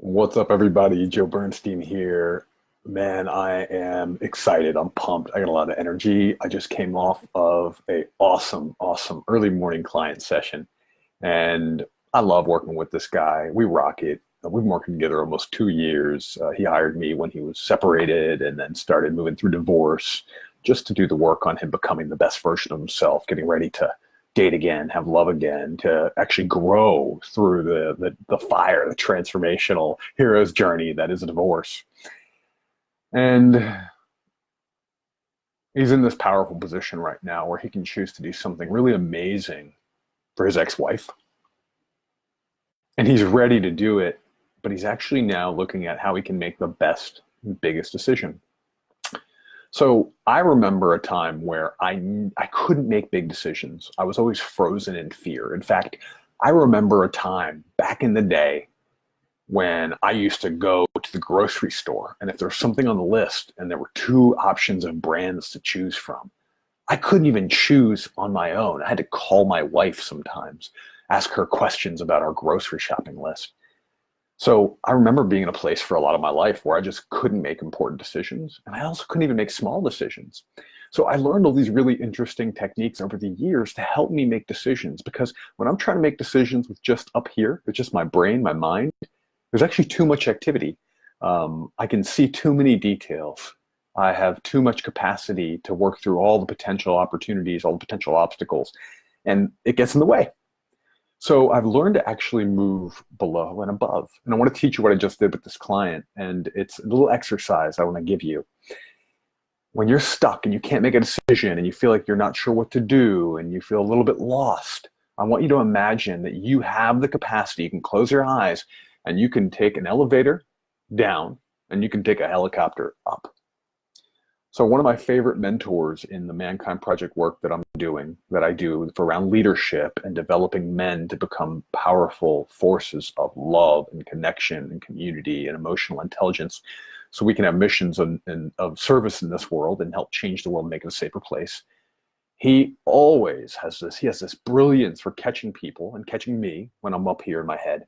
What's up, everybody? Joe Bernstein here. Man, I am excited. I'm pumped. I got a lot of energy. I just came off of a awesome early morning client session, and I love working with this guy. We rock it. We've been working together almost 2 years. He hired me when he was separated, and then started moving through divorce, just to do the work on him becoming the best version of himself, getting ready to date again, have love again, to actually grow through the fire, the transformational hero's journey that is a divorce. And he's in this powerful position right now where he can choose to do something really amazing for his ex-wife. And he's ready to do it, but he's actually now looking at how he can make the best, biggest decision. So I remember a time where I couldn't make big decisions. I was always frozen in fear. In fact, I remember a time back in the day when I used to go to the grocery store, and if there was something on the list and there were two options of brands to choose from, I couldn't even choose on my own. I had to call my wife sometimes, ask her questions about our grocery shopping list. So I remember being in a place for a lot of my life where I just couldn't make important decisions, and I also couldn't even make small decisions. So I learned all these really interesting techniques over the years to help me make decisions, because when I'm trying to make decisions with just up here, with just my brain, my mind, there's actually too much activity. I can see too many details. I have too much capacity to work through all the potential opportunities, all the potential obstacles, and it gets in the way. So I've learned to actually move below and above. And I want to teach you what I just did with this client. And it's a little exercise I want to give you. When you're stuck and you can't make a decision and you feel like you're not sure what to do and you feel a little bit lost, I want you to imagine that you have the capacity. You can close your eyes and you can take an elevator down and you can take a helicopter up. So one of my favorite mentors in the Mankind Project work that I'm doing, that I do for around leadership and developing men to become powerful forces of love and connection and community and emotional intelligence, so we can have missions of service in this world and help change the world and make it a safer place. He always has this, he has this brilliance for catching people and catching me when I'm up here in my head.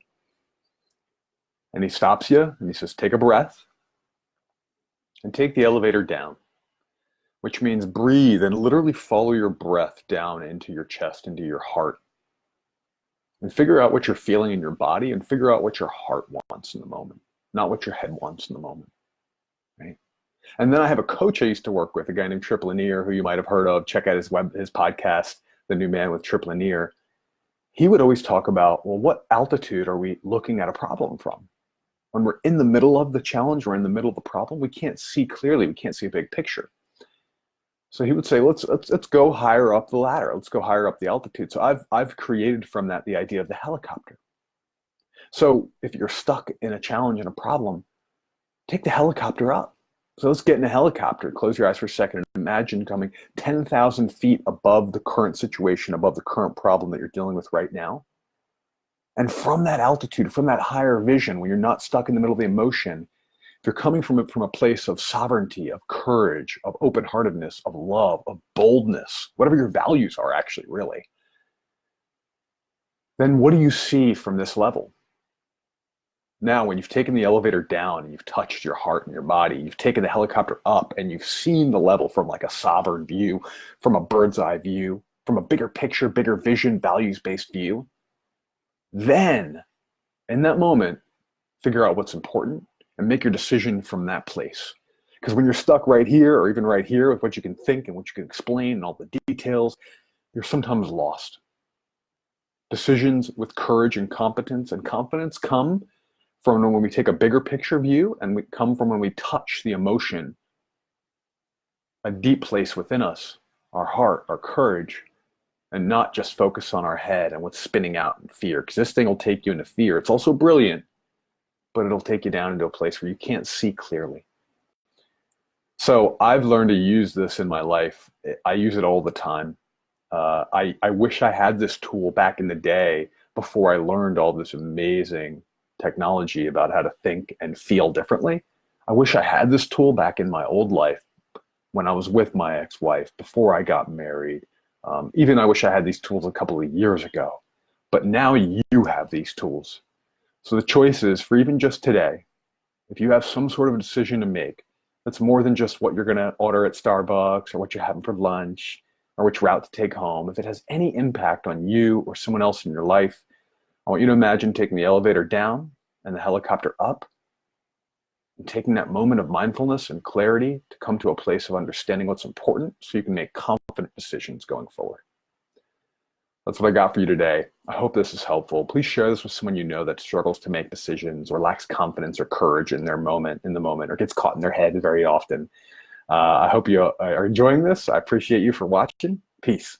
And he stops you and he says, take a breath and take the elevator down, which means breathe and literally follow your breath down into your chest, into your heart. And figure out what you're feeling in your body and figure out what your heart wants in the moment, not what your head wants in the moment, right? And then I have a coach I used to work with, a guy named Trip Lanier, who you might have heard of. Check out his podcast, The New Man with Trip Lanier. He would always talk about, well, what altitude are we looking at a problem from? When we're in the middle of the challenge, we're in the middle of the problem, we can't see clearly, we can't see a big picture. So he would say, let's go higher up the ladder. Let's go higher up the altitude. So I've created from that the idea of the helicopter. So if you're stuck in a challenge and a problem, take the helicopter up. So let's get in a helicopter. Close your eyes for a second and imagine coming 10,000 feet above the current situation, above the current problem that you're dealing with right now. And from that altitude, from that higher vision, when you're not stuck in the middle of the emotion, they're coming from a place of sovereignty, of courage, of open-heartedness, of love, of boldness, whatever your values are actually, really. Then what do you see from this level? Now, when you've taken the elevator down and you've touched your heart and your body, you've taken the helicopter up and you've seen the level from like a sovereign view, from a bird's eye view, from a bigger picture, bigger vision, values-based view, then in that moment, figure out what's important and make your decision from that place. Because when you're stuck right here or even right here with what you can think and what you can explain and all the details, you're sometimes lost. Decisions with courage and confidence come from when we take a bigger picture view, and we come from when we touch the emotion, a deep place within us, our heart, our courage, and not just focus on our head and what's spinning out in fear. Because this thing will take you into fear. It's also brilliant, but it'll take you down into a place where you can't see clearly. So I've learned to use this in my life. I use it all the time. I wish I had this tool back in the day before I learned all this amazing technology about how to think and feel differently. I wish I had this tool back in my old life when I was with my ex-wife, before I got married. Even I wish I had these tools a couple of years ago. But now you have these tools. So the choice is for even just today, if you have some sort of a decision to make that's more than just what you're going to order at Starbucks or what you're having for lunch or which route to take home, if it has any impact on you or someone else in your life, I want you to imagine taking the elevator down and the helicopter up and taking that moment of mindfulness and clarity to come to a place of understanding what's important so you can make confident decisions going forward. That's what I got for you today. I hope this is helpful. Please share this with someone you know that struggles to make decisions or lacks confidence or courage in the moment, or gets caught in their head very often. I hope you are enjoying this. I appreciate you for watching. Peace.